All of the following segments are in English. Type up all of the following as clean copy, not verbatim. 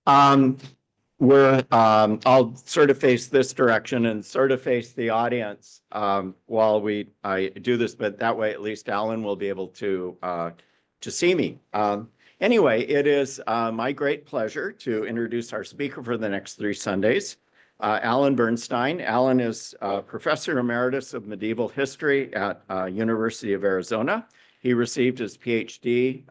Um, I'll sort of face this direction and sort of face the audience while I do this, but that way at least Alan will be able to see me. Anyway, it is my great pleasure to introduce our speaker for the next 3 Sundays, Alan Bernstein. Alan is Professor Emeritus of Medieval History at University of Arizona. He received his PhD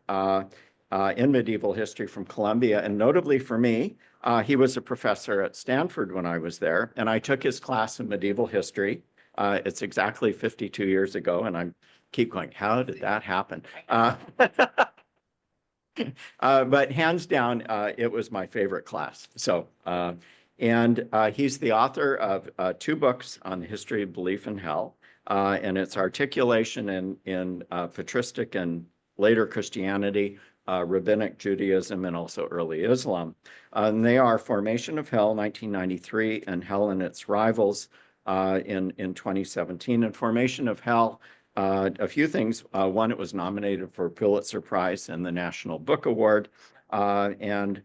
in medieval history from Columbia, and notably for me, he was a professor at Stanford when I was there, and I took his class in medieval history. It's exactly 52 years ago, and I keep going, how did that happen? But hands down, it was my favorite class. So, and he's the author of 2 books on the history of belief in hell, and its articulation in patristic and later Christianity, Rabbinic Judaism, and also early Islam. And they are Formation of Hell, 1993, and Hell and Its Rivals in 2017. And Formation of Hell, a few things. One, it was nominated for Pulitzer Prize and the National Book Award. And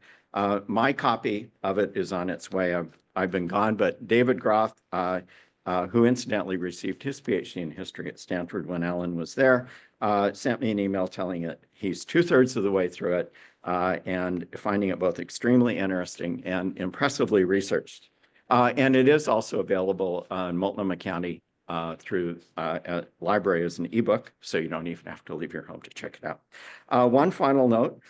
my copy of it is on its way. I've been gone, but David Groth, who incidentally received his PhD in history at Stanford when Alan was there, sent me an email telling it he's 2/3 of the way through it and finding it both extremely interesting and impressively researched. And it is also available in Multnomah County through a library as an ebook, so you don't even have to leave your home to check it out. One final note.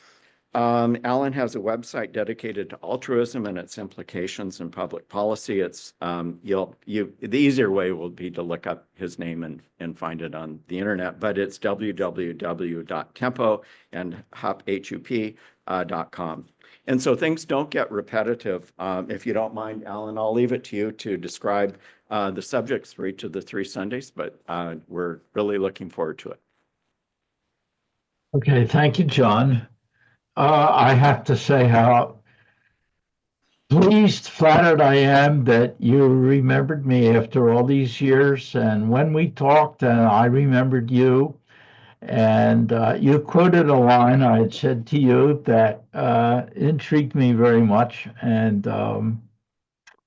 Alan has a website dedicated to altruism and its implications in public policy. It's the easier way will be to look up his name and find it on the internet, but it's www.tempo and hup.com. And so things don't get repetitive. If you don't mind, Alan, I'll leave it to you to describe the subjects for each of the 3 Sundays, but we're really looking forward to it. Okay, thank you, John. I have to say how pleased, flattered I am that you remembered me after all these years. And when we talked, and I remembered you, and you quoted a line I had said to you that intrigued me very much. And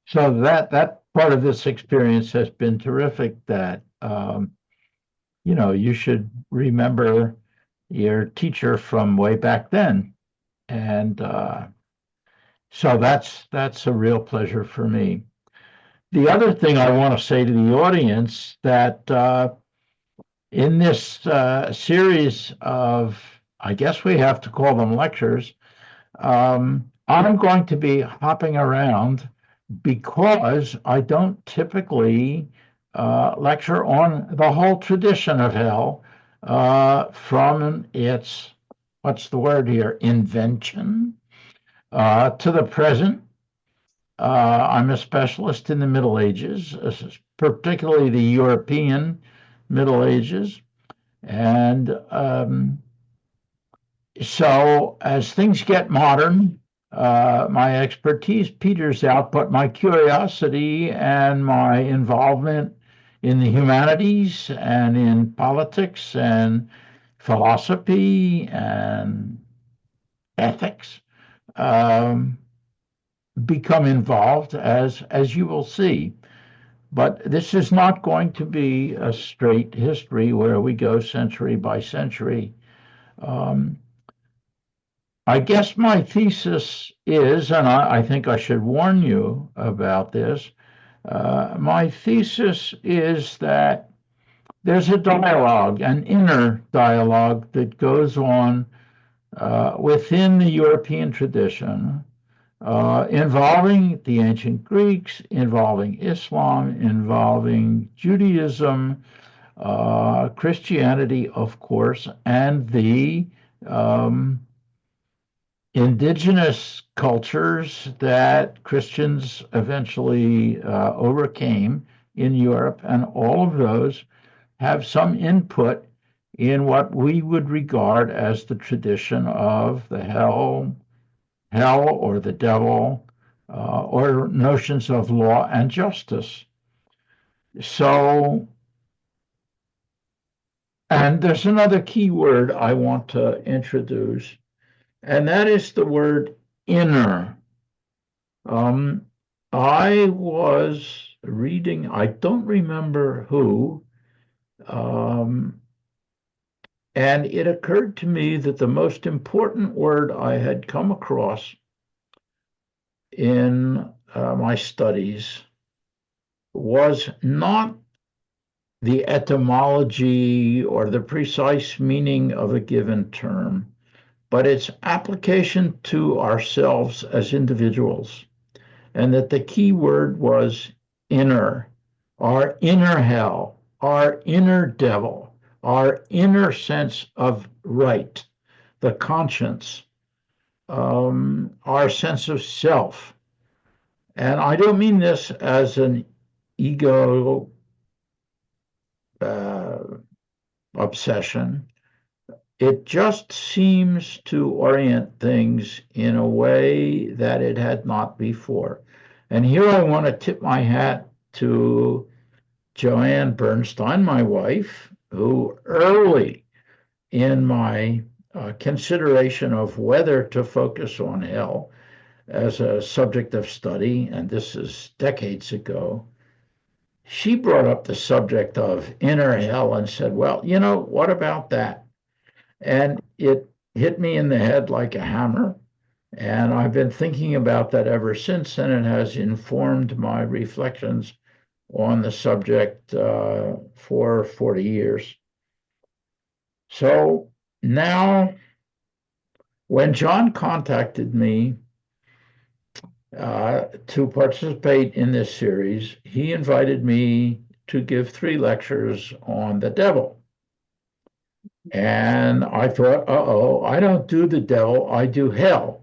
so that part of this experience has been terrific. That you should remember your teacher from way back then. And so that's a real pleasure for me. The other thing I want to say to the audience that in this series of, I guess we have to call them lectures, I'm going to be hopping around because I don't typically lecture on the whole tradition of hell from its, what's the word here, invention to the present. I'm a specialist in the Middle Ages, particularly the European Middle Ages. And so as things get modern, my expertise peters out, but my curiosity and my involvement in the humanities and in politics and philosophy and ethics become involved, as you will see. But this is not going to be a straight history where we go century by century. I guess my thesis is, and I think I should warn you about this, my thesis is that there's a dialogue, an inner dialogue that goes on within the European tradition, involving the ancient Greeks, involving Islam, involving Judaism, Christianity, of course, and the indigenous cultures that Christians eventually overcame in Europe, and all of those have some input in what we would regard as the tradition of the hell or the devil, or notions of law and justice. So, and there's another key word I want to introduce, and that is the word inner. Um, I was reading, I don't remember who, um, and it occurred to me that the most important word I had come across in my studies was not the etymology or the precise meaning of a given term, but its application to ourselves as individuals. And that the key word was inner, our inner hell, our inner devil, our inner sense of right, the conscience, our sense of self. And I don't mean this as an ego uh, obsession. It just seems to orient things in a way that it had not before. And here I want to tip my hat to Joanne Bernstein, my wife, who early in my consideration of whether to focus on hell as a subject of study, and this is decades ago, she brought up the subject of inner hell and said, well, what about that? And it hit me in the head like a hammer. And I've been thinking about that ever since, and it has informed my reflections on the subject for 40 years. So now, when John contacted me to participate in this series, he invited me to give 3 lectures on the devil. And I thought, uh-oh, I don't do the devil, I do hell.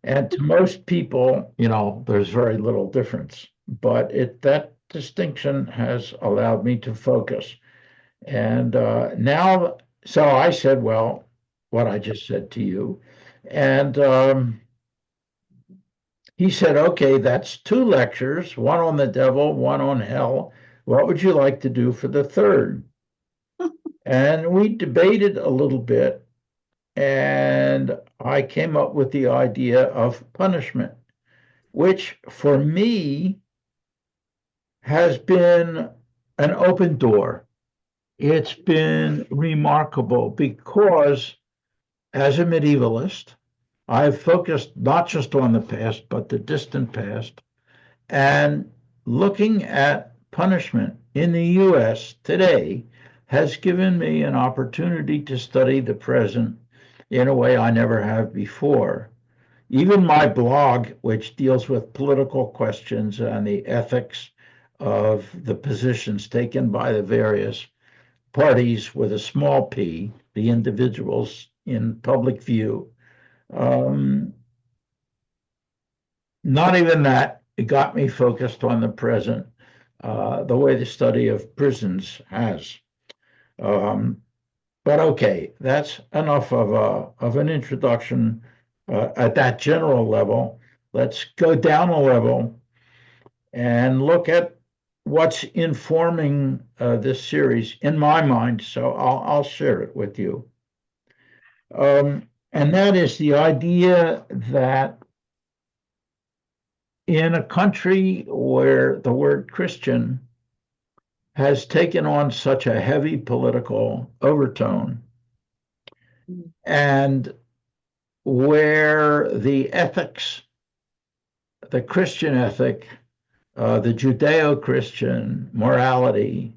And to most people, there's very little difference, but that distinction has allowed me to focus. And now, so I said, well, what I just said to you. And he said, okay, that's 2 lectures, one on the devil, one on hell. What would you like to do for the third? And we debated a little bit, and I came up with the idea of punishment, which for me has been an open door. It's been remarkable because as a medievalist, I've focused not just on the past, but the distant past, and looking at punishment in the US today has given me an opportunity to study the present in a way I never have before. Even my blog, which deals with political questions and the ethics of the positions taken by the various parties with a small p, the individuals in public view. Um, Not even that, it got me focused on the present, the way the study of prisons has. Um, but okay, that's enough of an introduction at that general level. Let's go down a level and look at what's informing this series in my mind. So I'll share it with you. And that is the idea that in a country where the word Christian has taken on such a heavy political overtone, and where the ethics, the Christian ethic, the Judeo Christian morality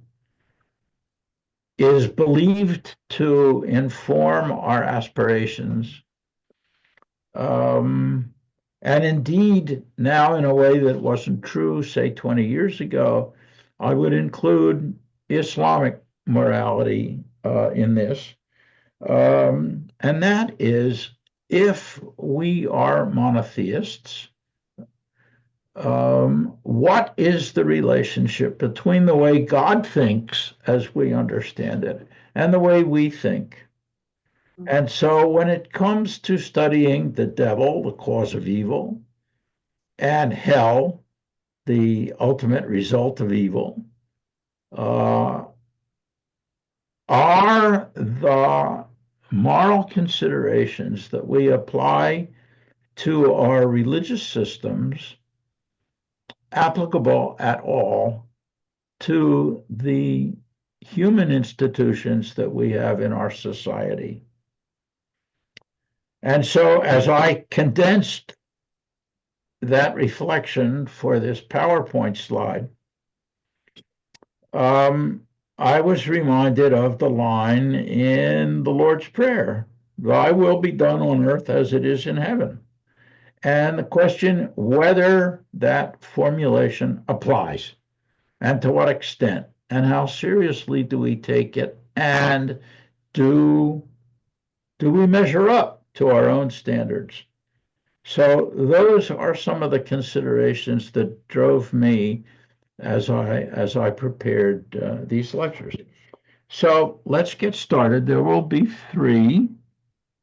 is believed to inform our aspirations. And indeed, now in a way that wasn't true, say, 20 years ago, I would include Islamic morality in this. And that is if we are monotheists, what is the relationship between the way God thinks as we understand it and the way we think? And so when it comes to studying the devil, the cause of evil, and hell, the ultimate result of evil, uh, are the moral considerations that we apply to our religious systems applicable at all to the human institutions that we have in our society. And so, as I condensed that reflection for this PowerPoint slide, I was reminded of the line in the Lord's Prayer, "Thy will be done on earth as it is in heaven." And the question whether that formulation applies and to what extent and how seriously do we take it, and do we measure up to our own standards? So those are some of the considerations that drove me as I prepared these lectures. So let's get started. There will be three.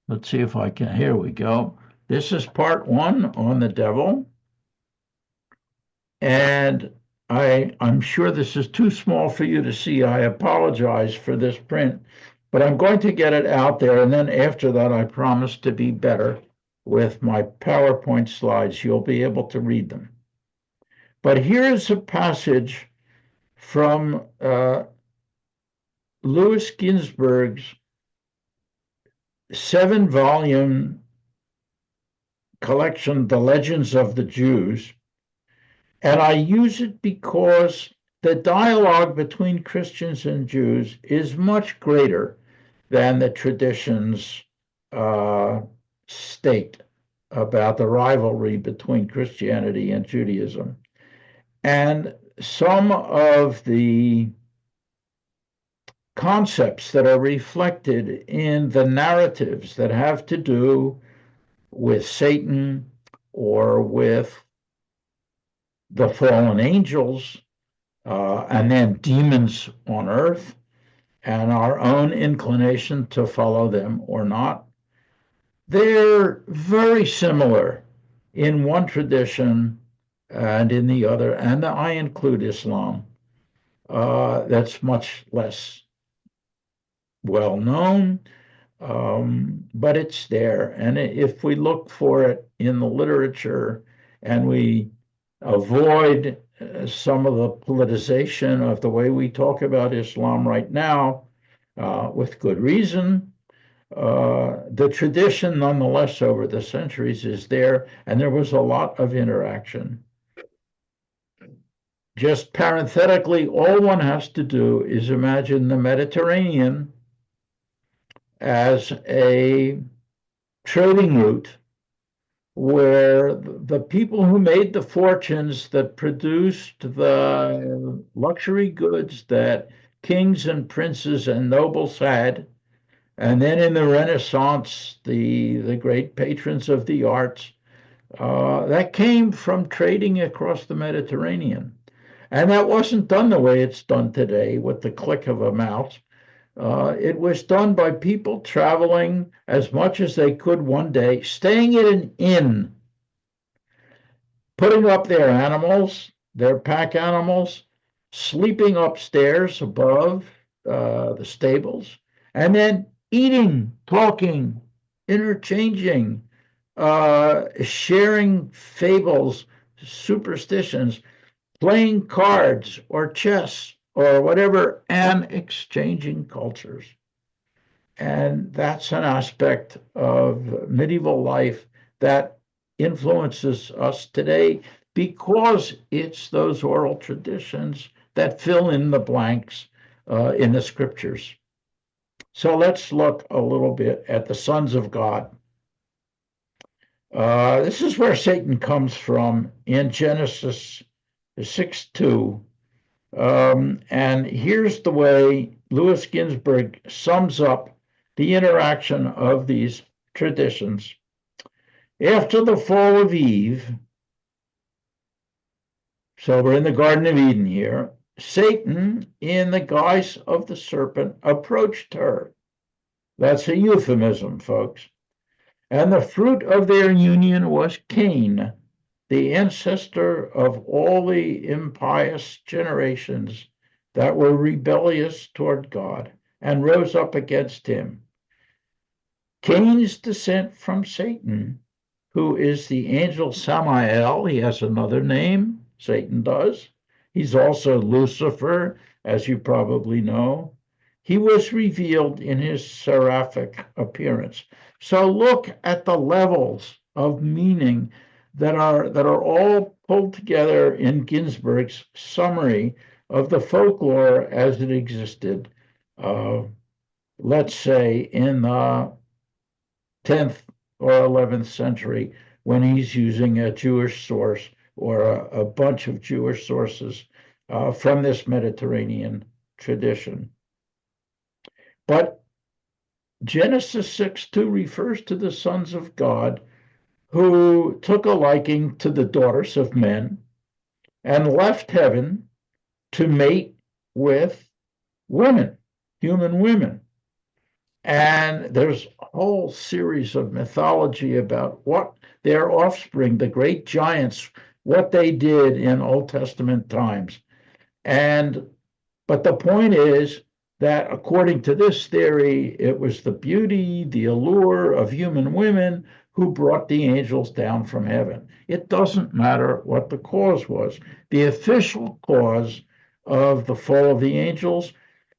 Let's see if I can. Here we go. This is part one on the devil. And I'm sure this is too small for you to see. I apologize for this print, but I'm going to get it out there. And then after that, I promise to be better with my PowerPoint slides. You'll be able to read them. But here is a passage from Louis Ginsburg's 7-volume collection, The Legends of the Jews. And I use it because the dialogue between Christians and Jews is much greater than the traditions state about the rivalry between Christianity and Judaism. And some of the concepts that are reflected in the narratives that have to do with Satan or with the fallen angels, and then demons on earth, and our own inclination to follow them or not. They're very similar in one tradition and in the other, and I include Islam. That's much less well known, but it's there. And if we look for it in the literature and we avoid some of the politicization of the way we talk about Islam right now, with good reason, the tradition nonetheless over the centuries is there, and there was a lot of interaction. Just parenthetically, all one has to do is imagine the Mediterranean as a trading route where the people who made the fortunes that produced the luxury goods that kings and princes and nobles had, and then in the Renaissance, the great patrons of the arts, that came from trading across the Mediterranean. And that wasn't done the way it's done today with the click of a mouse. It was done by people traveling as much as they could one day, staying in an inn, putting up their animals, their pack animals, sleeping upstairs above the stables, and then eating, talking, interchanging, sharing fables, superstitions, playing cards or chess or whatever, and exchanging cultures. And that's an aspect of medieval life that influences us today because it's those oral traditions that fill in the blanks in the scriptures. So let's look a little bit at the sons of God. This is where Satan comes from in Genesis 6:2. And here's the way Louis Ginsburg sums up the interaction of these traditions. After the fall of Eve, so we're in the Garden of Eden here, Satan, in the guise of the serpent, approached her. That's a euphemism, folks. And the fruit of their union was Cain, the ancestor of all the impious generations that were rebellious toward God and rose up against him. Cain's descent from Satan, who is the angel Samael, he has another name, Satan does. He's also Lucifer, as you probably know. He was revealed in his seraphic appearance. So look at the levels of meaning that are all pulled together in Ginsberg's summary of the folklore as it existed, uh, let's say in the 10th or 11th century, when he's using a Jewish source or a bunch of Jewish sources from this Mediterranean tradition. But Genesis 6:2 refers to the sons of God who took a liking to the daughters of men and left heaven to mate with women, human women. And there's a whole series of mythology about what their offspring, the great giants, what they did in Old Testament times. And but the point is that according to this theory, it was the beauty, the allure of human women who brought the angels down from heaven. It doesn't matter what the cause was. The official cause of the fall of the angels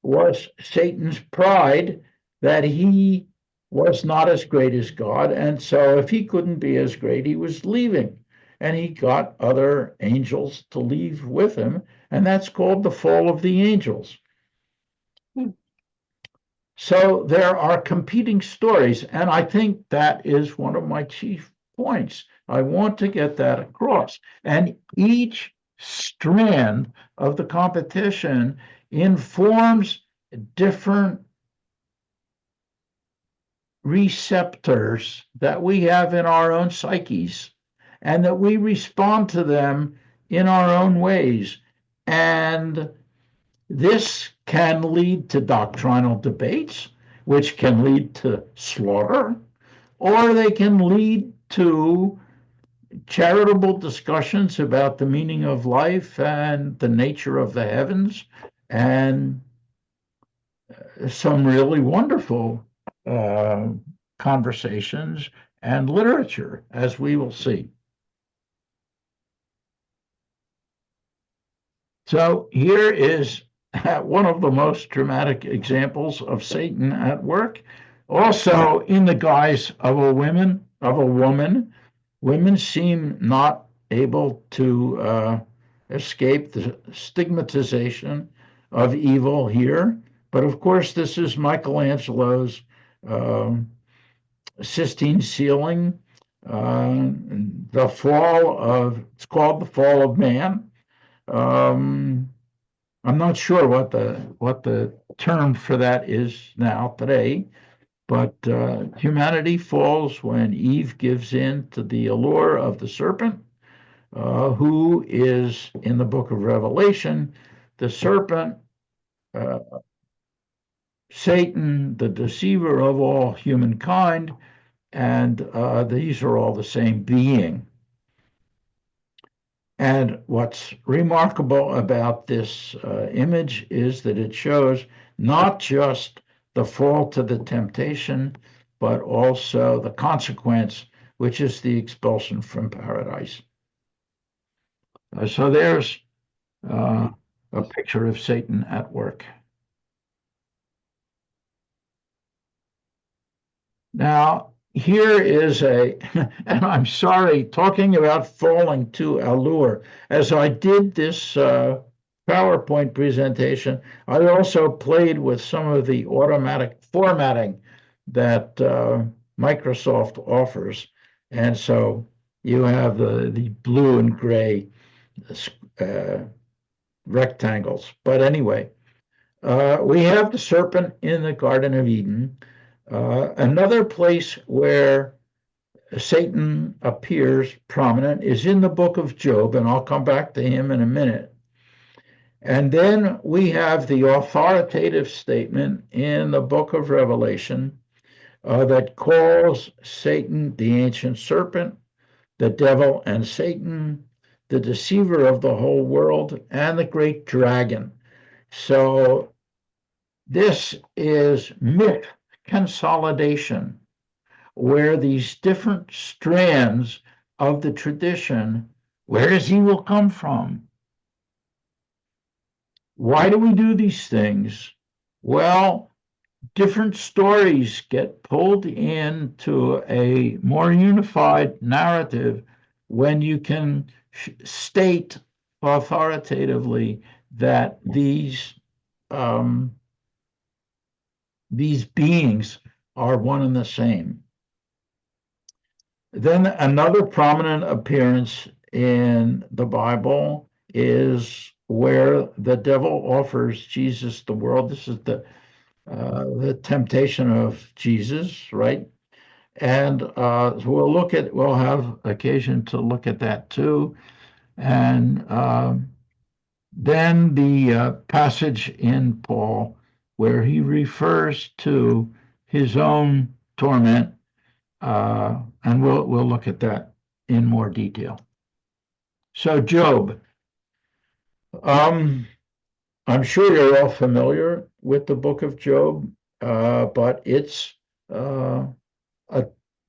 was Satan's pride that he was not as great as God. And so if he couldn't be as great, he was leaving. And he got other angels to leave with him. And that's called the fall of the angels. So there are competing stories. And I think that is one of my chief points. I want to get that across. And each strand of the competition informs different receptors that we have in our own psyches and that we respond to them in our own ways. And this can lead to doctrinal debates, which can lead to slaughter, or they can lead to charitable discussions about the meaning of life and the nature of the heavens, and some really wonderful conversations and literature, as we will see. So here is one of the most dramatic examples of Satan at work, also in the guise of a woman. Women seem not able to escape the stigmatization of evil here. But of course, this is Michelangelo's Sistine ceiling. The fall of, it's called the Fall of Man. I'm not sure what the term for that is now today, but humanity falls when Eve gives in to the allure of the serpent, who is in the book of Revelation, the serpent, Satan, the deceiver of all humankind, and these are all the same being. And what's remarkable about this image is that it shows not just the fall to the temptation, but also the consequence, which is the expulsion from paradise. So there's a picture of Satan at work. Now, here is and I'm sorry, talking about falling to allure. As I did this PowerPoint presentation, I also played with some of the automatic formatting that Microsoft offers. And so you have the blue and gray rectangles. But anyway, we have the serpent in the Garden of Eden. Another place where Satan appears prominent is in the book of Job, and I'll come back to him in a minute. And then we have the authoritative statement in the book of Revelation that calls Satan the ancient serpent, the devil and Satan, the deceiver of the whole world, and the great dragon. So this is myth consolidation, where these different strands of the tradition Where does evil come from? Why do we do these things? Well, different stories get pulled into a more unified narrative when you can state authoritatively that these beings are one and the same. Then another prominent appearance in the Bible is where the devil offers Jesus the world. This is the temptation of Jesus, right? And we'll have occasion to look at that too. And then the passage in Paul where he refers to his own torment, and we'll look at that in more detail. So Job, um, I'm sure you're all familiar with the book of Job, but it's a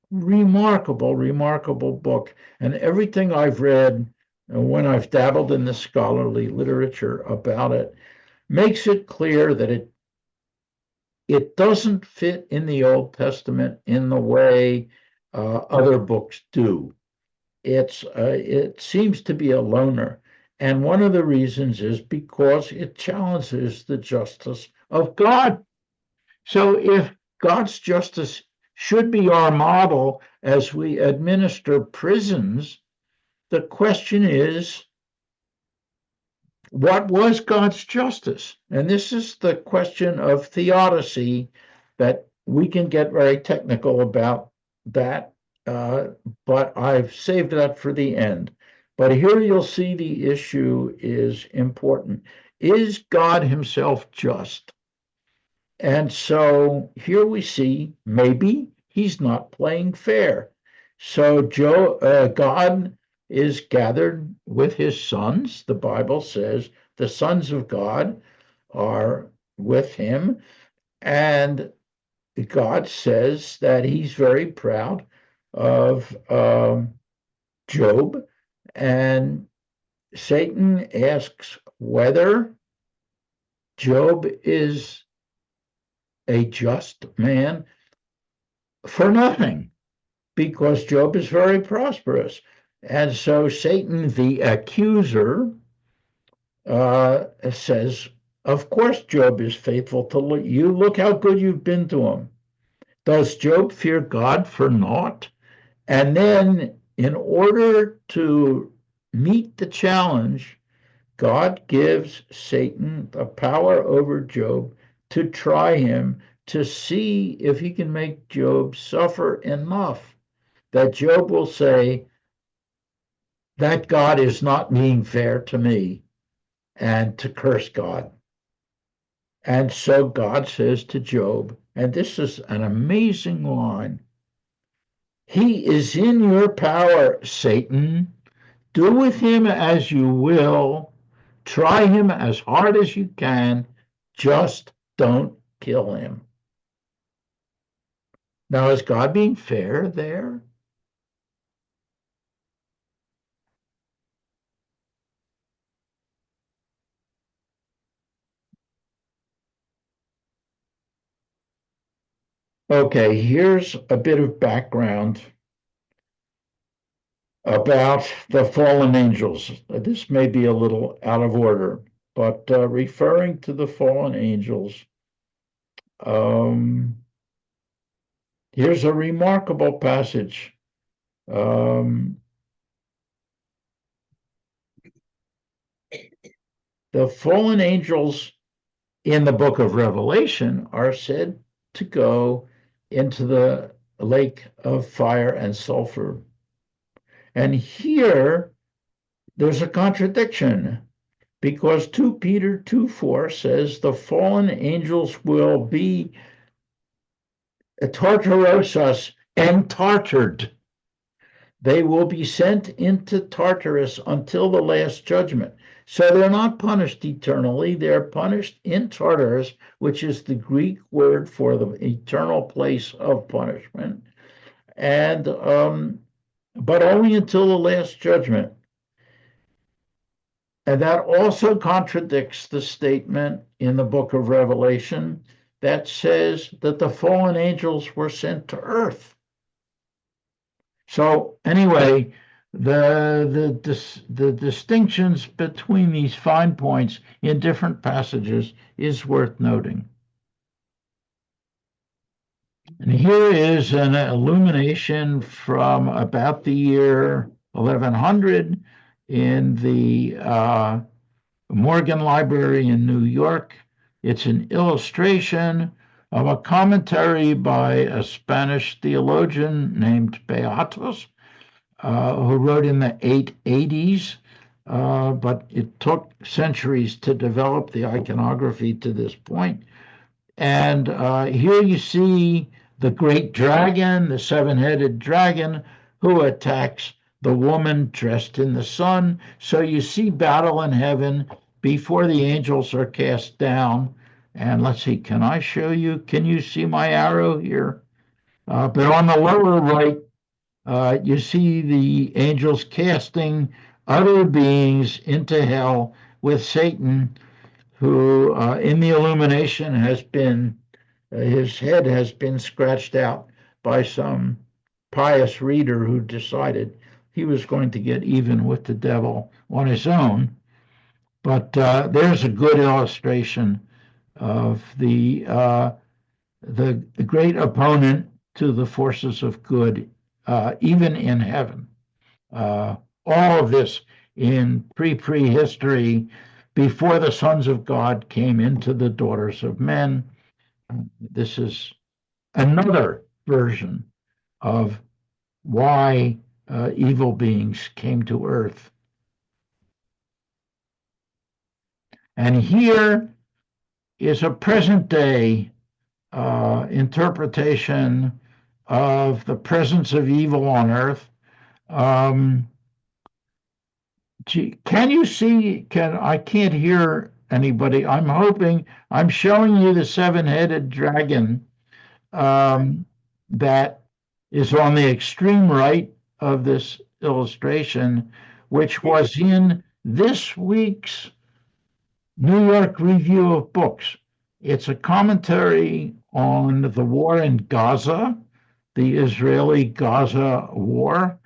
remarkable book. And everything I've read, and when I've dabbled in the scholarly literature about it, makes it clear that it doesn't fit in the Old Testament in the way other books do. It seems to be a loner. And one of the reasons is because it challenges the justice of God. So if God's justice should be our model as we administer prisons, the question is, what was God's justice? And this is the question of theodicy that we can get very technical about that, but I've saved that for the end. But here you'll see the issue is important. Is God himself just? And so here we see maybe he's not playing fair. So God is gathered with his sons. The Bible says the sons of God are with him. And God says that he's very proud of Job. And Satan asks whether Job is a just man for nothing, because Job is very prosperous. And so Satan, the accuser, says, of course, Job is faithful to you. Look how good you've been to him. Does Job fear God for naught? And then, in order to meet the challenge, God gives Satan the power over Job to try him to see if he can make Job suffer enough that Job will say, that God is not being fair to me, and to curse God. And so God says to Job, and this is an amazing line, he is in your power, Satan. Do with him as you will. Try him as hard as you can. Just don't kill him. Now, is God being fair there? Okay, here's a bit of background about the fallen angels. This may be a little out of order, but referring to the fallen angels, um, here's a remarkable passage. The fallen angels in the book of Revelation are said to go into the lake of fire and sulfur. And here there's a contradiction because 2 Peter 2:4 says the fallen angels will be tartarosos and tartared. They will be sent into Tartarus until the last judgment. So they're not punished eternally. They're punished in Tartarus, which is the Greek word for the eternal place of punishment. And but only until the last judgment. And that also contradicts the statement in the book of Revelation that says that the fallen angels were sent to earth. So anyway, the distinctions between these fine points in different passages is worth noting. And here is an illumination from about the year 1100 in the Morgan Library in New York. It's an illustration of a commentary by a Spanish theologian named Beatos, who wrote in the 880s, but it took centuries to develop the iconography to this point. And here you see the great dragon, the seven-headed dragon, who attacks the woman dressed in the sun. So you see battle in heaven before the angels are cast down. And let's see, can I show you? Can you see my arrow here? But on the lower right, you see the angels casting other beings into hell with Satan, who in the illumination has been, his head has been scratched out by some pious reader who decided he was going to get even with the devil on his own. But there's a good illustration of the great opponent to the forces of good, even in heaven. All of this in prehistory, before the sons of God came into the daughters of men. This is another version of why evil beings came to earth. And here is a present day interpretation of the presence of evil on earth. Can you see? I can't hear anybody. I'm showing you the seven-headed dragon that is on the extreme right of this illustration, which was in this week's New York Review of Books. It's a commentary on the war in Gaza, the Israeli-Gaza war,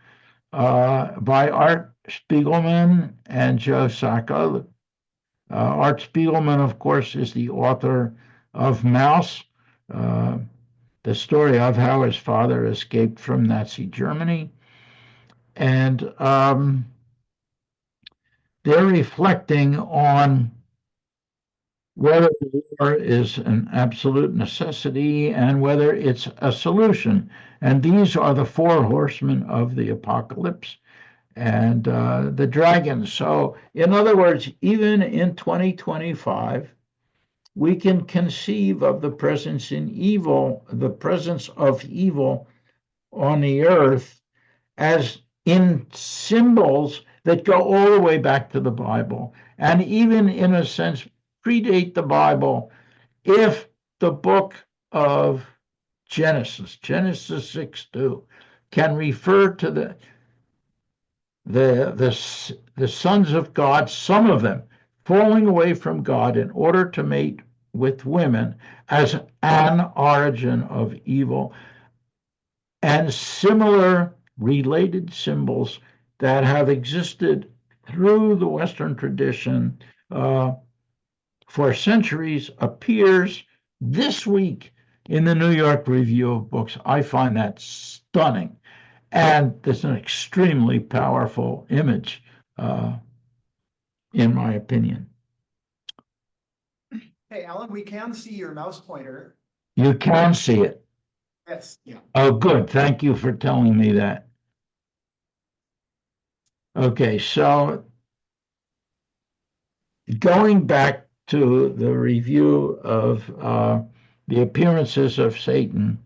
by Art Spiegelman and Joe Sacco. Art Spiegelman, of course, is the author of Maus, the story of how his father escaped from Nazi Germany. And they're reflecting on whether war is an absolute necessity and whether it's a solution. And these are the four horsemen of the apocalypse and the dragon. So, in other words, even in 2025, we can conceive of the presence of evil on the earth as in symbols that go all the way back to the Bible, and even in a sense predate the Bible. If the book of Genesis 6:2, can refer to the sons of God, some of them falling away from God in order to mate with women as an origin of evil, and similar related symbols that have existed through the Western tradition for centuries appears this week in the New York Review of Books. I find that stunning. And it's an extremely powerful image, in my opinion. Hey, Alan, we can see your mouse pointer. You can see it. Yes, yeah. Oh, good. Thank you for telling me that. Okay, so going back to the review of the appearances of Satan,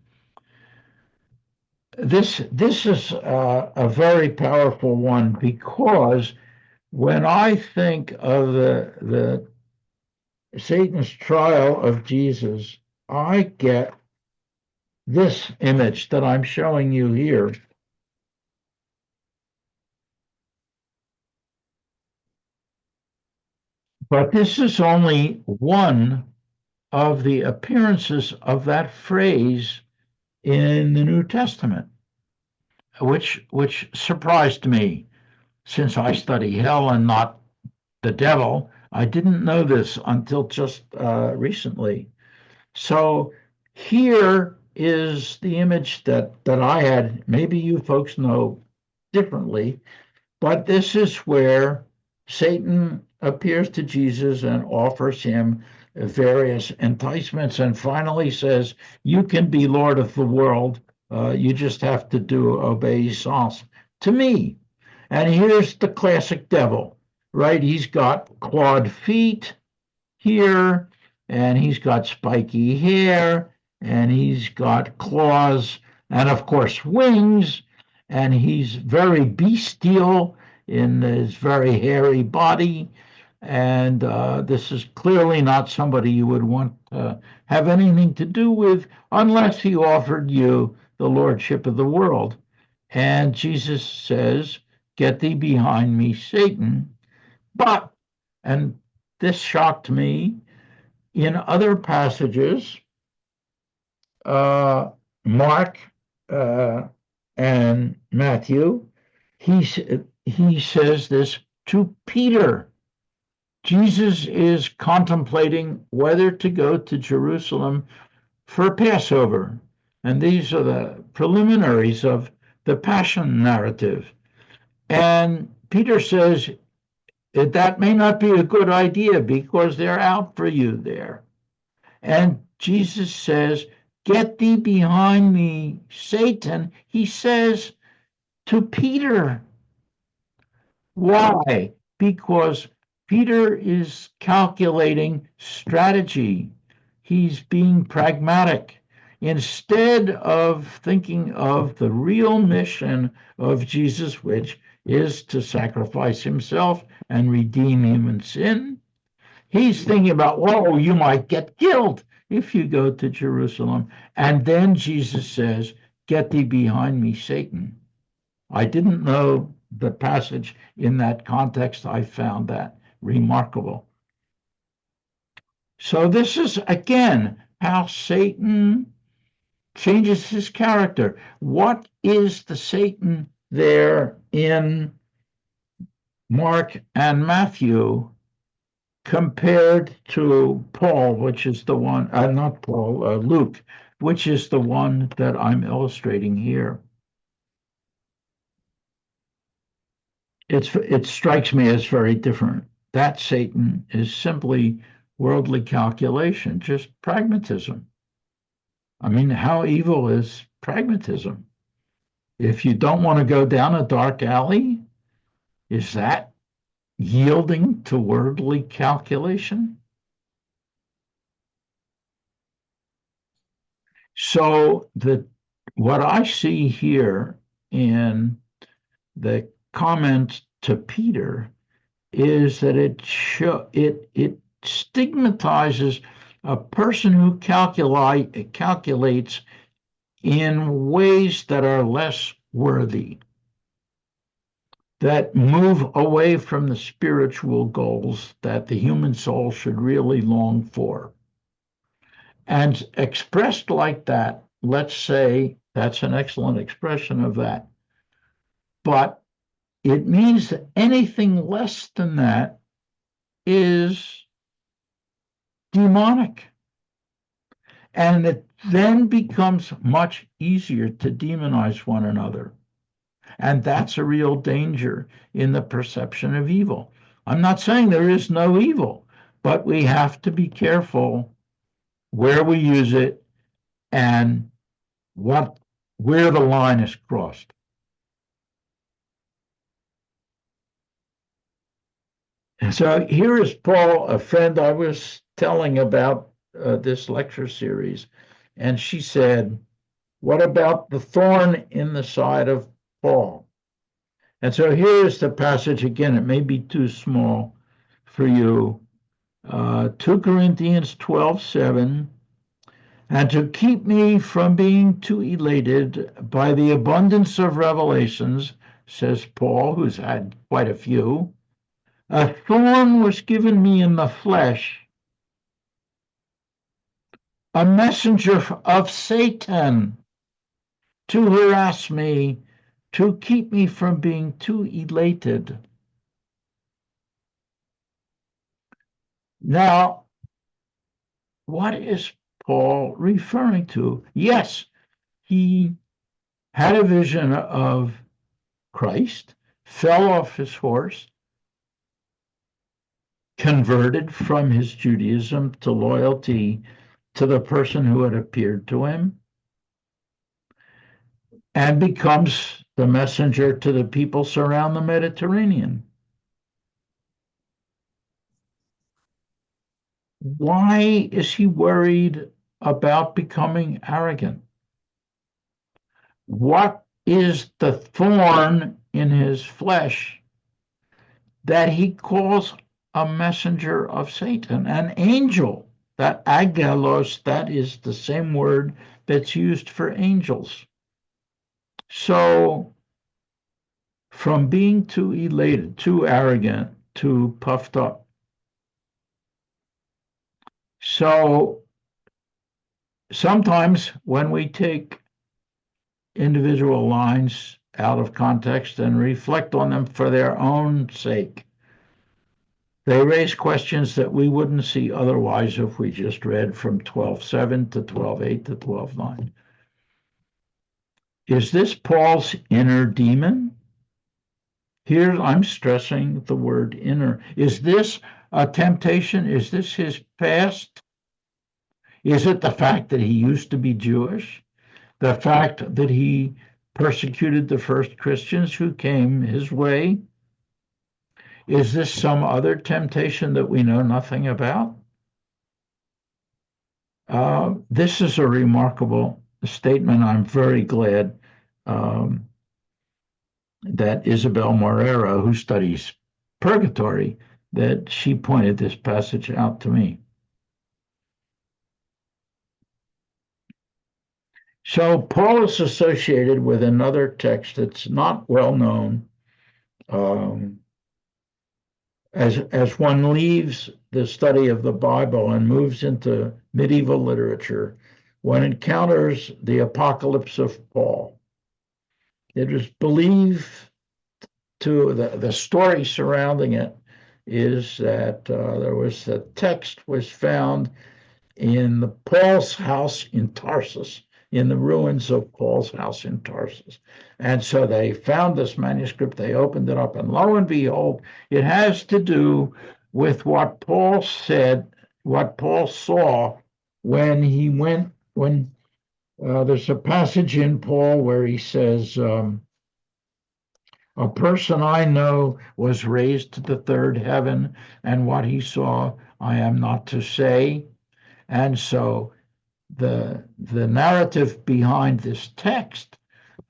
this is a very powerful one, because when I think of the Satan's trial of Jesus, I get this image that I'm showing you here. But this is only one of the appearances of that phrase in the New Testament, which surprised me since I study hell and not the devil. I didn't know this until just recently. So here is the image that I had. Maybe you folks know differently, but this is where Satan appears to Jesus and offers him various enticements and finally says, "You can be Lord of the world. You just have to do obeisance to me." And here's the classic devil, right? He's got clawed feet here, and he's got spiky hair, and he's got claws, and of course, wings, and he's very bestial in his very hairy body. And this is clearly not somebody you would want to have anything to do with unless he offered you the lordship of the world. And Jesus says, "Get thee behind me, Satan." But, and this shocked me, in other passages, Mark and Matthew, he says this to Peter. Jesus is contemplating whether to go to Jerusalem for Passover. And these are the preliminaries of the Passion narrative. And Peter says, that may not be a good idea because they're out for you there. And Jesus says, "Get thee behind me, Satan." He says to Peter. Why? Because Peter is calculating strategy. He's being pragmatic. Instead of thinking of the real mission of Jesus, which is to sacrifice himself and redeem human sin, he's thinking about, whoa, you might get killed if you go to Jerusalem. And then Jesus says, "Get thee behind me, Satan." I didn't know the passage in that context. I found that remarkable. So this is, again, how Satan changes his character. What is the Satan there in Mark and Matthew compared to Paul, which is the one, not Paul, Luke, which is the one that I'm illustrating here? It strikes me as very different. That Satan is simply worldly calculation, just pragmatism. I mean, how evil is pragmatism? If you don't want to go down a dark alley, is that yielding to worldly calculation? So what I see here in the comment to Peter is that it stigmatizes a person who calculates in ways that are less worthy, that move away from the spiritual goals that the human soul should really long for. And expressed like that, let's say that's an excellent expression of that. But it means that anything less than that is demonic. And it then becomes much easier to demonize one another. And that's a real danger in the perception of evil. I'm not saying there is no evil, but we have to be careful where we use it and where the line is crossed. And so here is Paul, a friend I was telling about this lecture series, and she said, "What about the thorn in the side of Paul?" And so here's the passage again. It may be too small for you. 2 Corinthians 12:7. "And to keep me from being too elated by the abundance of revelations," says Paul, who's had quite a few, A thorn was given me in the flesh, a messenger of Satan to harass me, to keep me from being too elated. Now, what is Paul referring to? Yes, he had a vision of Christ, fell off his horse, converted from his Judaism to loyalty to the person who had appeared to him, and becomes the messenger to the people surround the Mediterranean. Why is he worried about becoming arrogant? What is the thorn in his flesh that he calls a messenger of Satan, an angel? That angelos, that is the same word that's used for angels. So, from being too elated, too arrogant, too puffed up. So, sometimes when we take individual lines out of context and reflect on them for their own sake, they raise questions that we wouldn't see otherwise if we just read from 12:7 to 12:8 to 12:9. Is this Paul's inner demon? Here I'm stressing the word inner. Is this a temptation? Is this his past? Is it the fact that he used to be Jewish? The fact that he persecuted the first Christians who came his way? Is this some other temptation that we know nothing about? This is a remarkable statement. I'm very glad that Isabel Morera, who studies purgatory, that she pointed this passage out to me. So Paul is associated with another text that's not well known. As one leaves the study of the Bible and moves into medieval literature, one encounters the Apocalypse of Paul. It is believed the story surrounding it is that the text was found in Paul's house in Tarsus, in the ruins of Paul's house in Tarsus. And so they found this manuscript, they opened it up, and lo and behold, it has to do with what Paul said, what Paul saw when he went, there's a passage in Paul where he says, a person I know was raised to the third heaven, and what he saw I am not to say. And so the narrative behind this text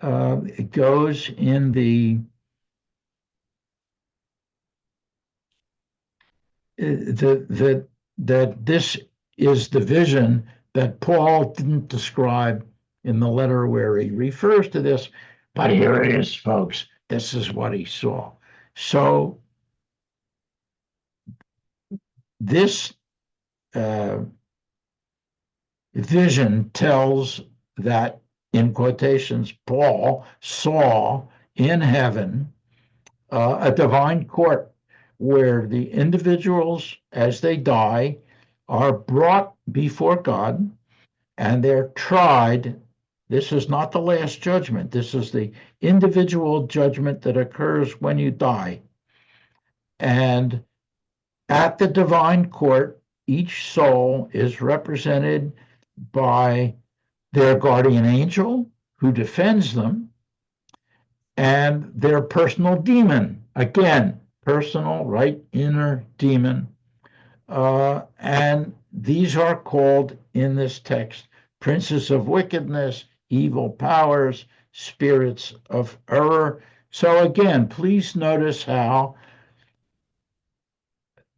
goes in that this is the vision that Paul didn't describe in the letter where he refers to this, but here it is, folks. This is what he saw. So this vision tells that, in quotations, Paul saw in heaven a divine court where the individuals, as they die, are brought before God and they're tried. This is not the last judgment. This is the individual judgment that occurs when you die. And at the divine court, each soul is represented by their guardian angel who defends them and their personal demon. Again, personal, right, inner demon. And these are called in this text princes of wickedness, evil powers, spirits of error. So again, please notice how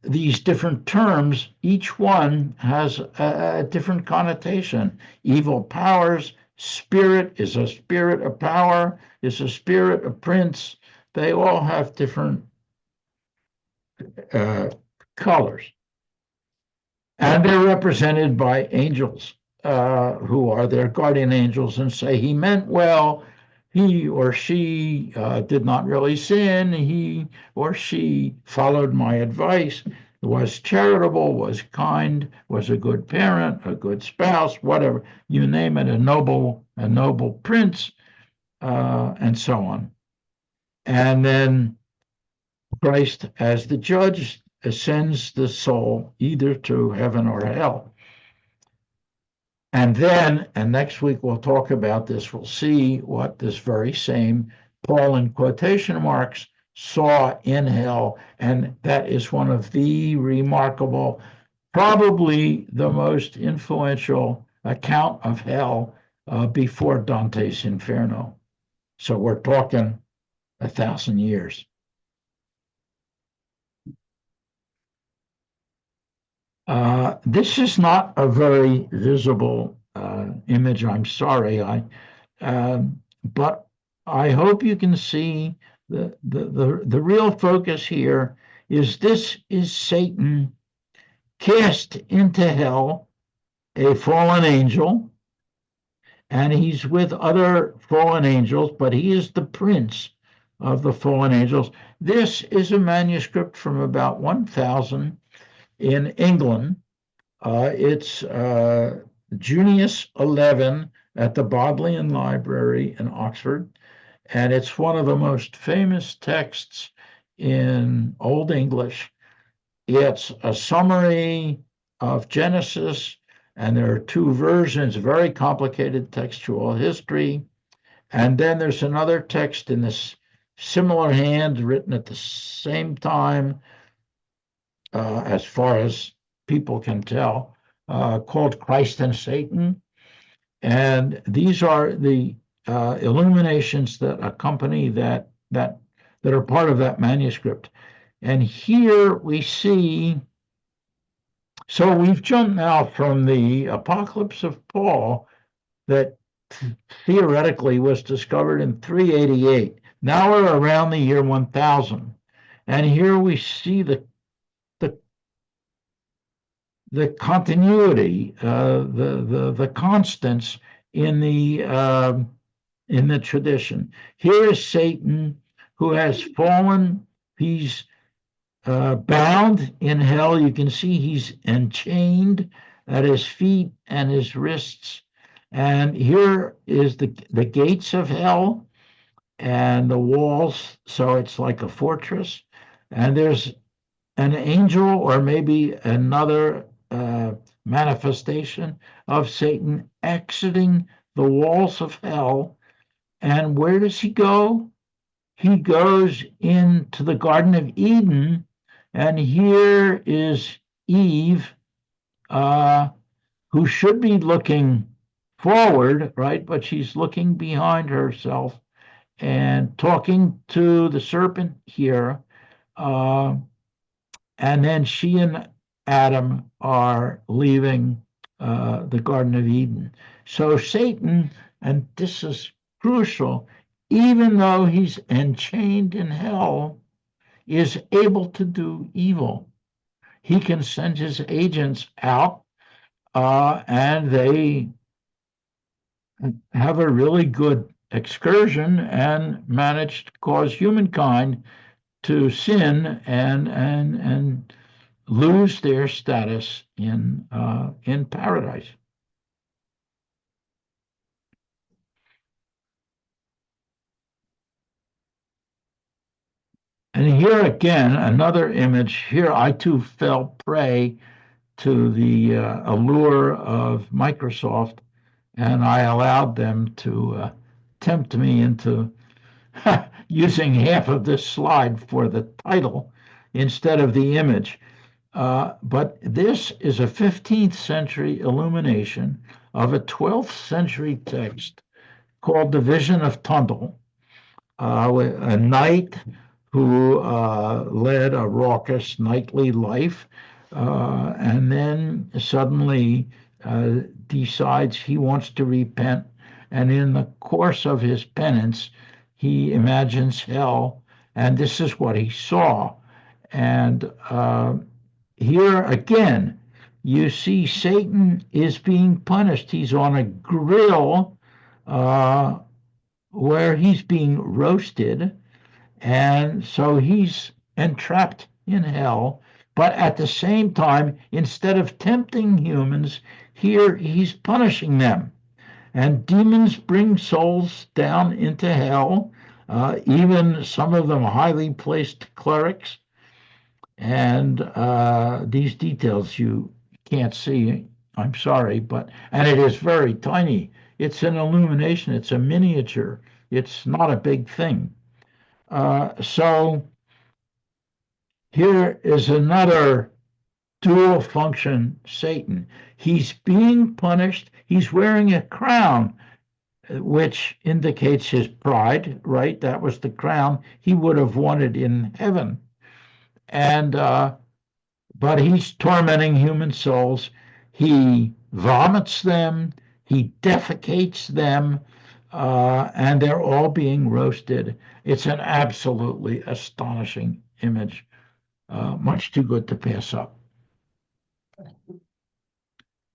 these different terms, each one has a different connotation. Evil powers, spirit is a spirit of power, is a spirit of prince. They all have different uh, colors. And they're represented by angels who are their guardian angels and say, he meant well, he or she did not really sin, he or she followed my advice, was charitable, was kind, was a good parent, a good spouse, whatever, you name it, a noble prince, and so on. And then Christ, as the judge, ascends the soul either to heaven or hell. And then, and next week we'll talk about this, we'll see what this very same Paul in quotation marks saw in hell. And that is one of the remarkable, probably the most influential account of hell before Dante's Inferno. So we're talking 1,000 years. This is not a very visible image, I'm sorry, but I hope you can see the real focus here is this is Satan cast into hell, a fallen angel, and he's with other fallen angels, but he is the prince of the fallen angels. This is a manuscript from about 1000 in England. It's Junius 11 at the Bodleian Library in Oxford, and it's one of the most famous texts in Old English. It's a summary of Genesis, and there are two versions, very complicated textual history. And then there's another text in this similar hand written at the same time, as far as people can tell, called Christ and Satan. And these are the illuminations that accompany that are part of that manuscript. And here we see, so we've jumped now from the Apocalypse of Paul that theoretically was discovered in 388. Now we're around the year 1000. And here we see the continuity, the constants in the tradition. Here is Satan, who has fallen. He's bound in hell. You can see he's enchained at his feet and his wrists. And here is the gates of hell and the walls. So it's like a fortress. And there's an angel or maybe another manifestation of Satan exiting the walls of hell. And where does he go? He goes into the Garden of Eden, and here is Eve, who should be looking forward, right? But she's looking behind herself and talking to the serpent here. And then she and Adam are leaving the Garden of Eden. So Satan, and this is crucial, even though he's enchained in hell, is able to do evil. He can send his agents out, and they have a really good excursion and manage to cause humankind to sin and lose their status in paradise. And here again, another image. Here I too fell prey to the allure of Microsoft, and I allowed them to tempt me into using half of this slide for the title instead of the image. But this is a 15th century illumination of a 12th century text called The Vision of Tundle, a knight who led a raucous nightly life and then suddenly decides he wants to repent. And in the course of his penance, he imagines hell, and this is what he saw. And here again, you see Satan is being punished. He's on a grill uh, where he's being roasted. And so he's entrapped in hell. But at the same time, instead of tempting humans, here he's punishing them. And demons bring souls down into hell, even some of them highly placed clerics. And these details you can't see, I'm sorry, and it is very tiny. It's an illumination, it's a miniature, it's not a big thing. So here is another dual function Satan. He's being punished, he's wearing a crown, which indicates his pride, right? That was the crown he would have wanted in heaven. And but he's tormenting human souls. He vomits them, he defecates them, and they're all being roasted. It's an absolutely astonishing image, much too good to pass up.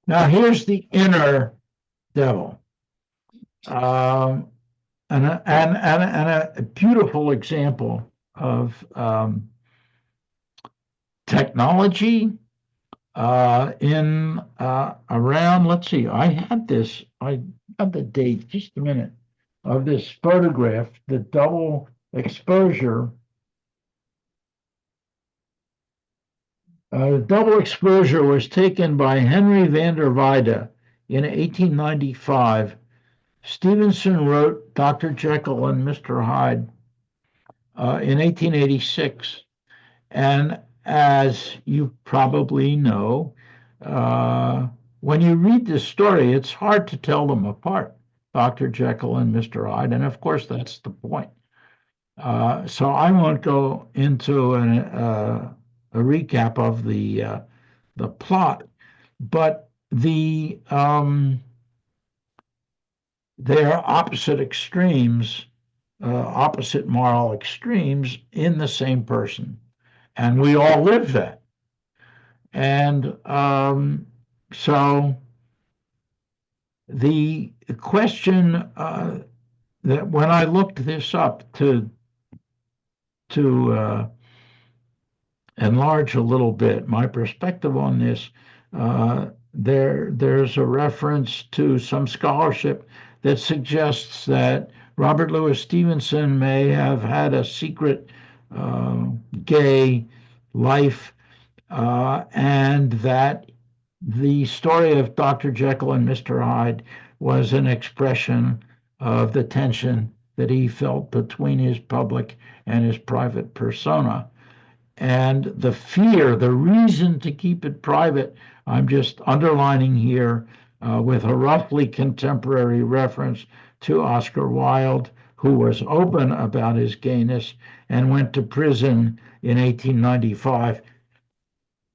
Now, here's the inner devil. And a beautiful example of technology in around, let's see, I have the date, just a minute, of this photograph, the double exposure. The double exposure was taken by Henry van der Weyde in 1895. Stevenson wrote Dr. Jekyll and Mr. Hyde in 1886. And as you probably know, when you read this story, it's hard to tell them apart, Dr. Jekyll and Mr. Hyde. And of course, that's the point. So I won't go into a recap of the plot, but they're opposite extremes, opposite moral extremes in the same person, and we all live that. And so the question that when I looked this up to enlarge a little bit my perspective on this, there's a reference to some scholarship that suggests that Robert Louis Stevenson may have had a secret gay life, and that the story of Dr. Jekyll and Mr. Hyde was an expression of the tension that he felt between his public and his private persona. And the fear, the reason to keep it private, I'm just underlining here with a roughly contemporary reference to Oscar Wilde, who was open about his gayness and went to prison in 1895.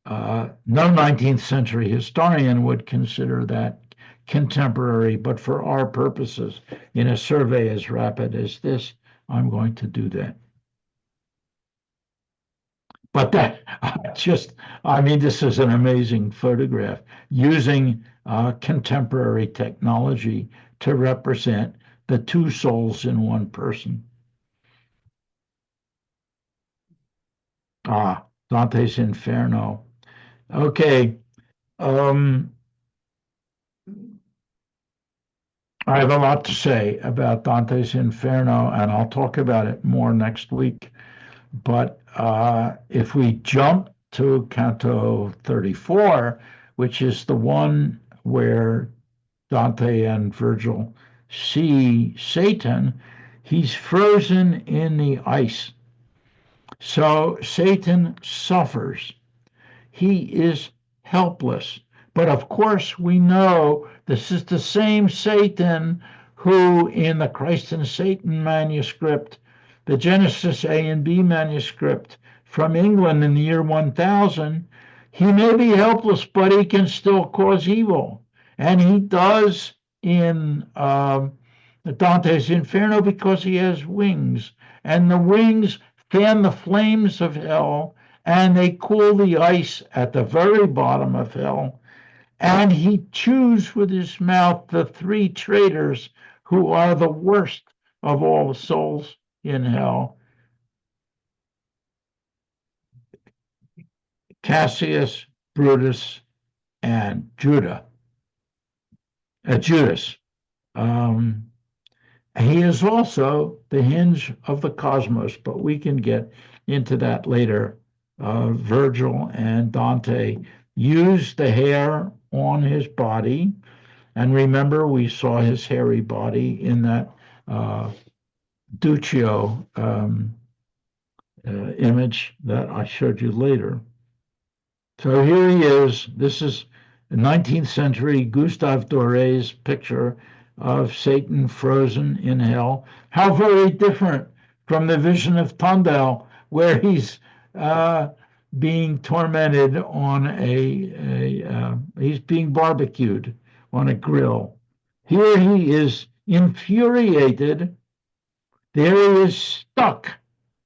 No 19th century historian would consider that contemporary, but for our purposes, in a survey as rapid as this, I'm going to do that. But that I mean, this is an amazing photograph using contemporary technology to represent the two souls in one person. Dante's Inferno. Okay. I have a lot to say about Dante's Inferno, and I'll talk about it more next week. But if we jump to Canto 34, which is the one where Dante and Virgil see Satan, he's frozen in the ice. So Satan suffers. He is helpless. But of course, we know this is the same Satan who, in the Christ and Satan manuscript, the Genesis A and B manuscript from England in the year 1000, he may be helpless, but he can still cause evil. And he does in Dante's Inferno because he has wings. And the wings fan the flames of hell, and they cool the ice at the very bottom of hell, and he chews with his mouth the three traitors who are the worst of all the souls in hell: Cassius, Brutus, and Judas. He is also the hinge of the cosmos, but we can get into that later. Virgil and Dante used the hair on his body. And remember, we saw his hairy body in that Duccio image that I showed you later. So here he is. This is a 19th century Gustave Doré's picture of Satan frozen in hell. How very different from the vision of Tondel, where he's being tormented on he's being barbecued on a grill. Here he is infuriated. There he is stuck,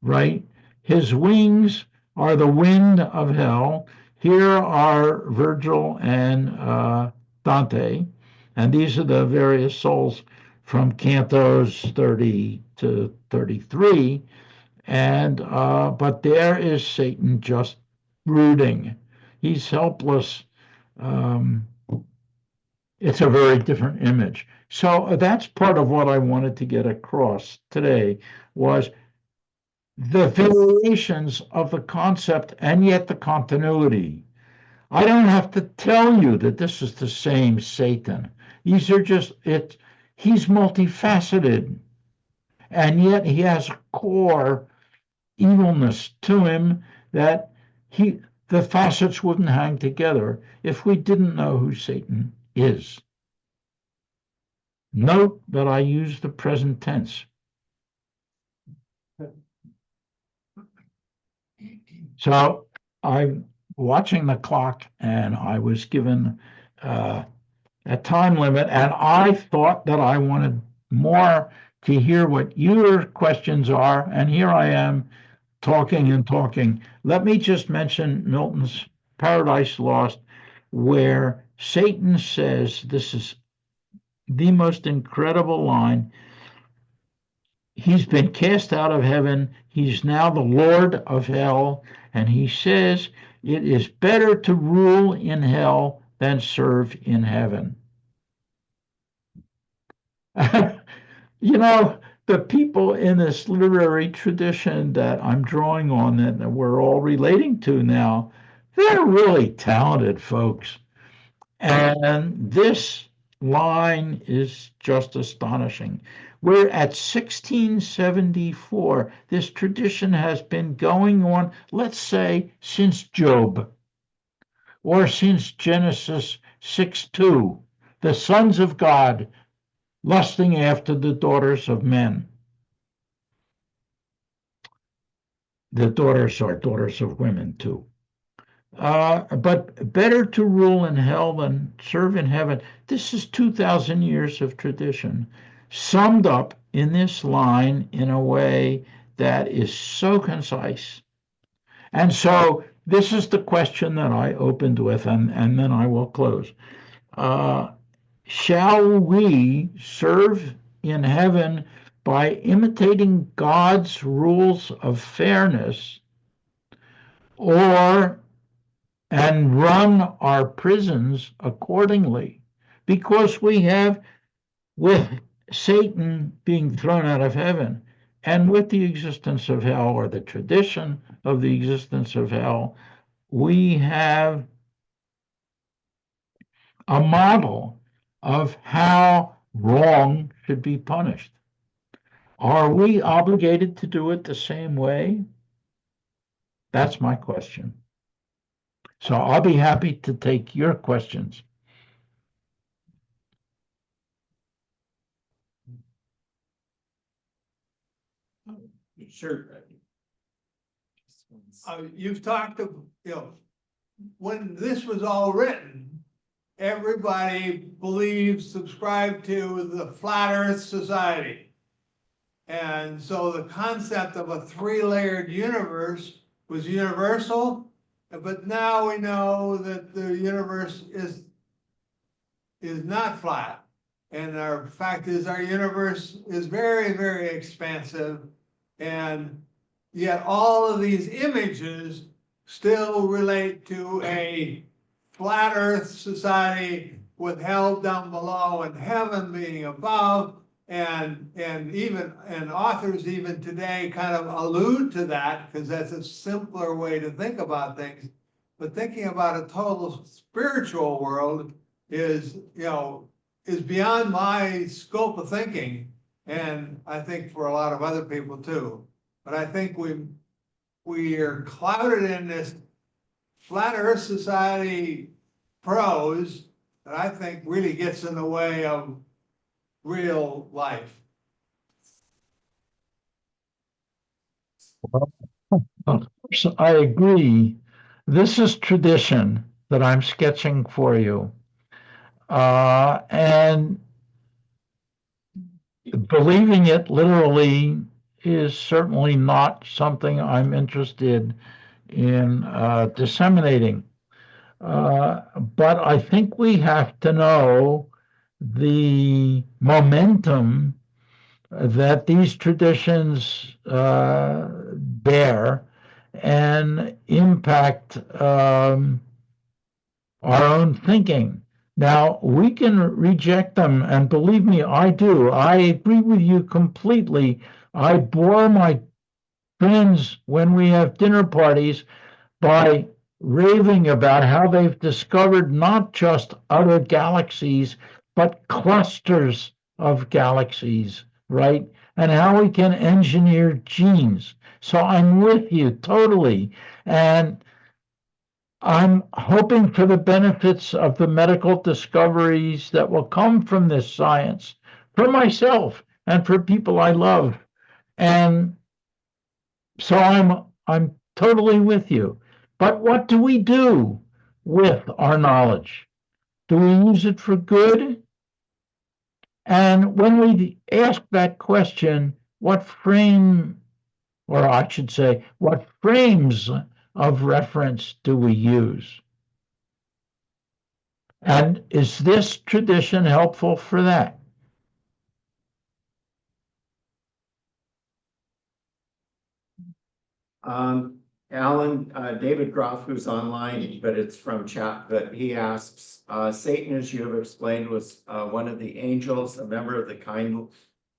right? His wings are the wind of hell. Here are Virgil and Dante, and these are the various souls from cantos 30 to 33. And but there is Satan just brooding. He's helpless. It's a very different image. So that's part of what I wanted to get across today was the variations of the concept and yet the continuity. I don't have to tell you that this is the same Satan. These are just it. He's multifaceted, and yet he has a core evilness to him that the facets wouldn't hang together if we didn't know who Satan is. Note that I use the present tense. So I'm watching the clock, and I was given a time limit, and I thought that I wanted more to hear what your questions are, and here I am talking and talking. Let me just mention Milton's Paradise Lost, where Satan says, this is the most incredible line. He's been cast out of heaven. He's now the Lord of hell. And he says, it is better to rule in hell than serve in heaven. You know, the people in this literary tradition that I'm drawing on and that we're all relating to now, they're really talented folks. And this line is just astonishing. We're at 1674. This tradition has been going on, let's say, since Job, or since Genesis 6:2, the sons of God lusting after the daughters of men. The daughters are daughters of women, too. But better to rule in hell than serve in heaven. This is 2,000 years of tradition, summed up in this line in a way that is so concise. And so this is the question that I opened with, and then I will close. Shall we serve in heaven by imitating God's rules of fairness, and run our prisons accordingly? Because we have, with Satan being thrown out of heaven, and with the existence of hell, or the tradition of the existence of hell, we have a model of how wrong should be punished. Are we obligated to do it the same way? That's my question. So I'll be happy to take your questions. Sure. You've talked of, when this was all written, everybody believes, subscribed to the Flat Earth Society. And so the concept of a three-layered universe was universal, but now we know that the universe is not flat. And our fact is our universe is very, very expansive. And yet all of these images still relate to a flat earth society with hell down below and heaven being above. And authors even today kind of allude to that because that's a simpler way to think about things. But thinking about a total spiritual world is beyond my scope of thinking, and I think for a lot of other people too. But I think we are clouded in this flat earth society prose that I think really gets in the way of real life. Of course, I agree. This is tradition that I'm sketching for you. And believing it literally is certainly not something I'm interested in disseminating. But I think we have to know the momentum that these traditions bear and impact our own thinking. Now, we can reject them, and believe me, I do. I agree with you completely. I bore my friends when we have dinner parties by raving about how they've discovered not just other galaxies, but clusters of galaxies, right? And how we can engineer genes. So I'm with you totally. And I'm hoping for the benefits of the medical discoveries that will come from this science for myself and for people I love. And so I'm totally with you. But what do we do with our knowledge? Do we use it for good? And when we ask that question, what frame, or I should say, what frames of reference do we use? And is this tradition helpful for that? Alan, David Groff, who's online, but it's from chat, but he asks, Satan, as you have explained, was one of the angels, a member of the kind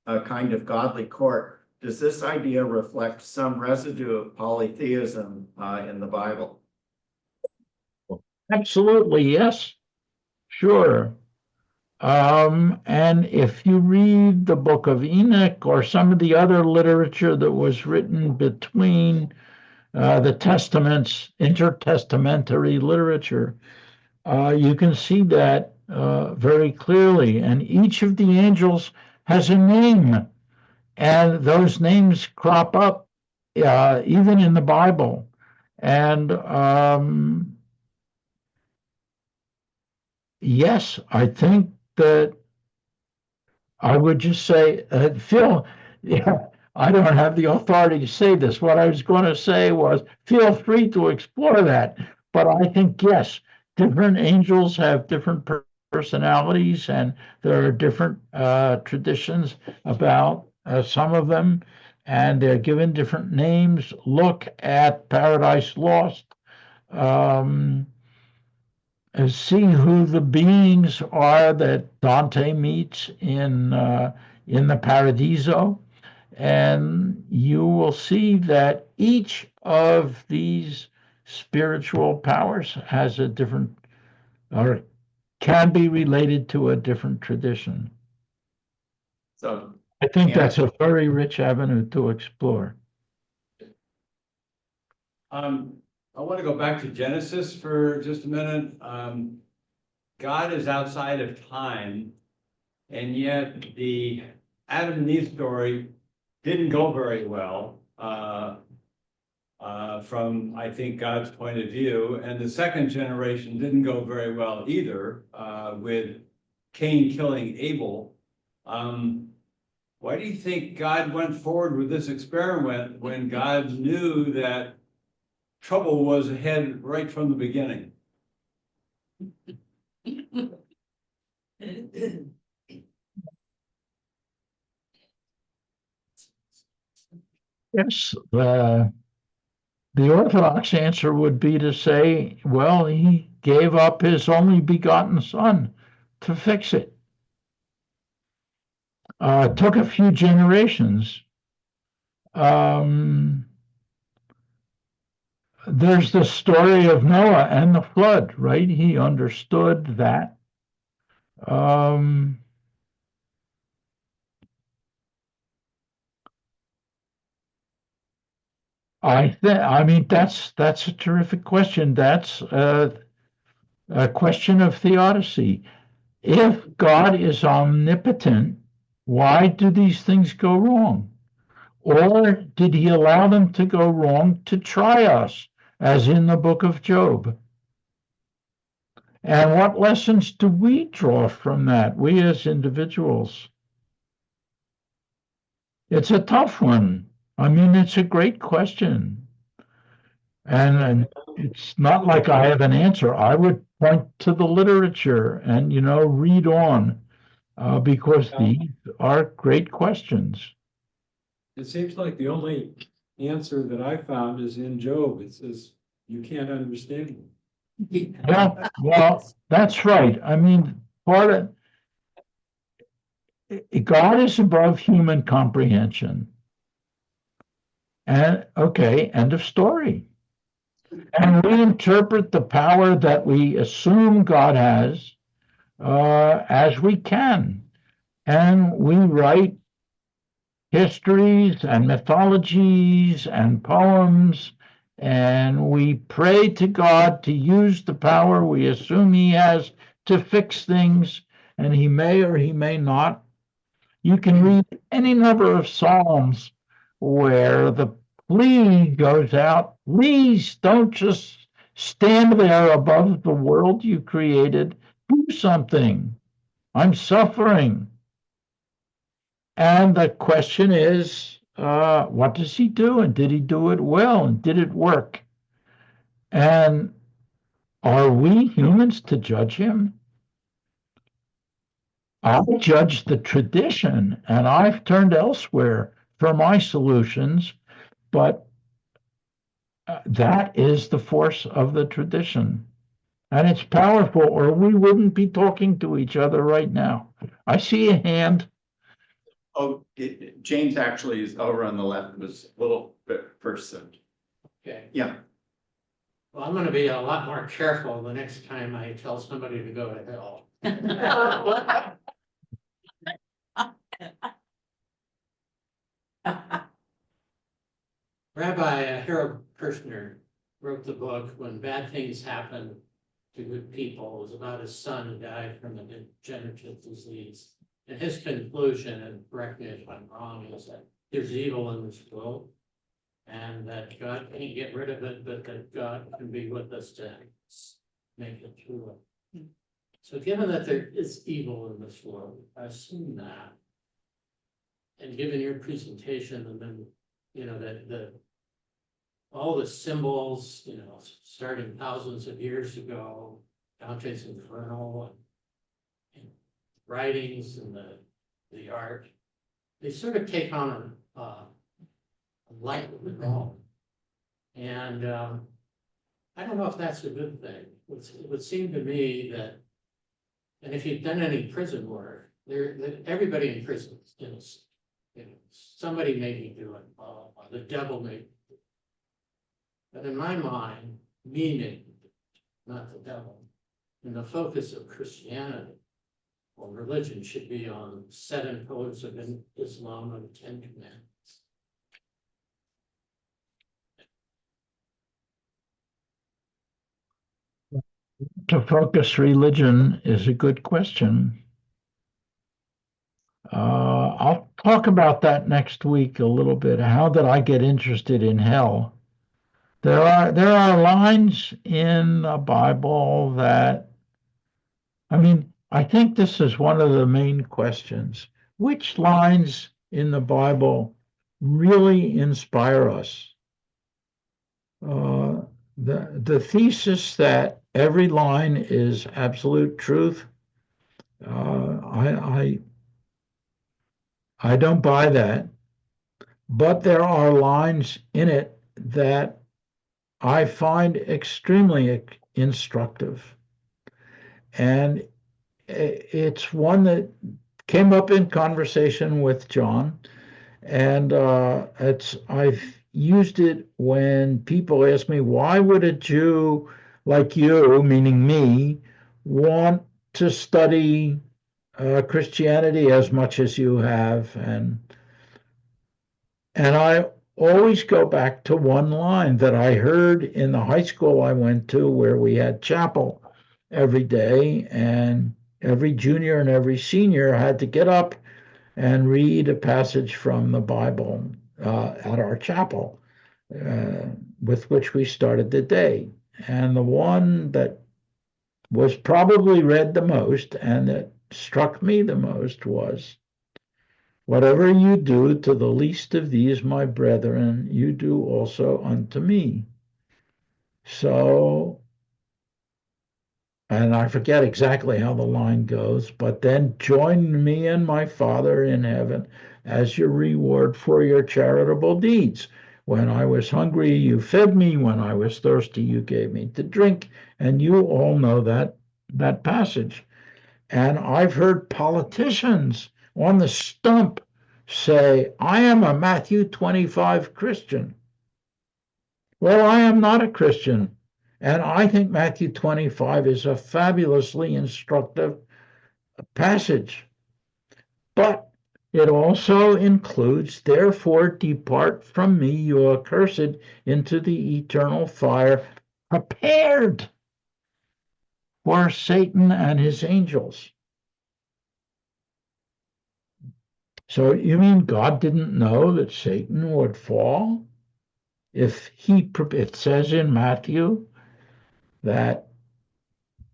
of godly court. Does this idea reflect some residue of polytheism in the Bible? Absolutely, yes, sure. And if you read the Book of Enoch or some of the other literature that was written between the Testaments, intertestamentary literature, you can see that very clearly. And each of the angels has a name, and those names crop up even in the Bible. And yes, I think that I would just say, Phil, yeah, I don't have the authority to say this. What I was going to say was, feel free to explore that. But I think, yes, different angels have different personalities, and there are different traditions about some of them, and they're given different names. Look at Paradise Lost. Um, See who the beings are that Dante meets in the Paradiso, and you will see that each of these spiritual powers has a different or can be related to a different tradition. So I think that's a very rich avenue to explore. I want to go back to Genesis for just a minute. God is outside of time, and yet the Adam and Eve story didn't go very well from, I think, God's point of view. And the second generation didn't go very well either, with Cain killing Abel. Why do you think God went forward with this experiment when God knew that trouble was ahead right from the beginning. Yes, the Orthodox answer would be to say, well, he gave up his only begotten son to fix it. It took a few generations. There's the story of Noah and the flood, right? He understood that. I mean, that's a terrific question. That's a question of theodicy. If God is omnipotent, why do these things go wrong? Or did he allow them to go wrong to try us, as in the book of Job? And what lessons do we draw from that, we as individuals? It's a tough one. I mean, it's a great question. And it's not like I have an answer. I would point to the literature and, read on, because these are great questions. It seems like the only answer that I found is in Job. It says, you can't understand him. Well, that's right. I mean, God is above human comprehension. And okay, end of story. And we interpret the power that we assume God has as we can. And we write histories and mythologies and poems, and we pray to God to use the power we assume he has to fix things, and he may or he may not. You can read any number of Psalms where the plea goes out, please don't just stand there above the world you created, do something. I'm suffering. And the question is, what does he do? And did he do it well? And did it work? And are we humans to judge him? I judge the tradition, and I've turned elsewhere for my solutions, but that is the force of the tradition. And it's powerful, or we wouldn't be talking to each other right now. I see a hand. Oh, James actually is over on the left, was a little bit first. Okay, Yeah. well, I'm gonna be a lot more careful the next time I tell somebody to go to hell. Rabbi Harold Kirshner wrote the book When Bad Things Happen to Good People. It was about his son who died from a degenerative disease. And his conclusion, and correct me if I'm wrong, is that there's evil in this world and that God can't get rid of it, but that God can be with us to make it through it. So given that there is evil in this world, I assume that. And given your presentation and then, that all the symbols, starting thousands of years ago, Dante's Inferno and writings and the art, they sort of take on a life of their own. And I don't know if that's a good thing. It would seem to me that, and if you've done any prison work, everybody in prison is innocent. Somebody may be doing, the devil may. But in my mind, meaning, not the devil, and the focus of Christianity or religion should be on 7 pillars of Islam and 10 commandments. To focus religion is a good question. I'll talk about that next week a little bit. How did I get interested in hell? There are lines in the Bible that, I think this is one of the main questions. Which lines in the Bible really inspire us? the thesis that every line is absolute truth, I don't buy that. But there are lines in it that I find extremely instructive. And it's one that came up in conversation with John, and I've used it when people ask me, why would a Jew like you, meaning me, want to study Christianity as much as you have? And I always go back to one line that I heard in the high school I went to, where we had chapel every day, and every junior and every senior had to get up and read a passage from the Bible at our chapel, uh, with which we started the day. And the one that was probably read the most and that struck me the most was, whatever you do to the least of these, my brethren, you do also unto me. So, and I forget exactly how the line goes, but then join me and my Father in heaven as your reward for your charitable deeds. When I was hungry, you fed me. When I was thirsty, you gave me to drink. And you all know that passage. And I've heard politicians on the stump say, I am a Matthew 25 Christian. Well, I am not a Christian. And I think Matthew 25 is a fabulously instructive passage. But it also includes, therefore, depart from me, you accursed, into the eternal fire, prepared for Satan and his angels. So you mean God didn't know that Satan would fall? It says in Matthew that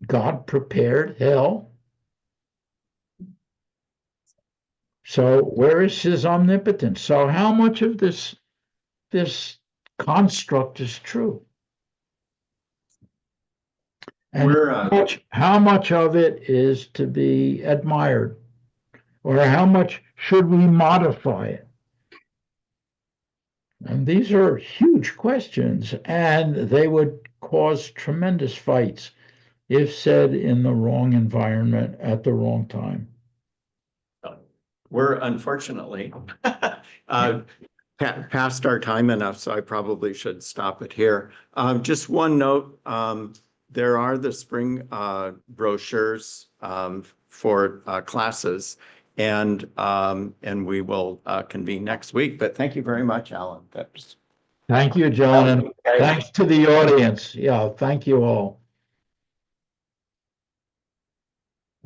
God prepared hell. So where is his omnipotence? So how much of this construct is true? And how much of it is to be admired? Or how much should we modify it? And these are huge questions, and they would cause tremendous fights if said in the wrong environment at the wrong time. We're unfortunately past our time enough, so I probably should stop it here. Just one note, there are the spring brochures for classes, and we will convene next week. But thank you very much, Alan. Thank you, John, and thanks to the audience. Yeah, thank you all.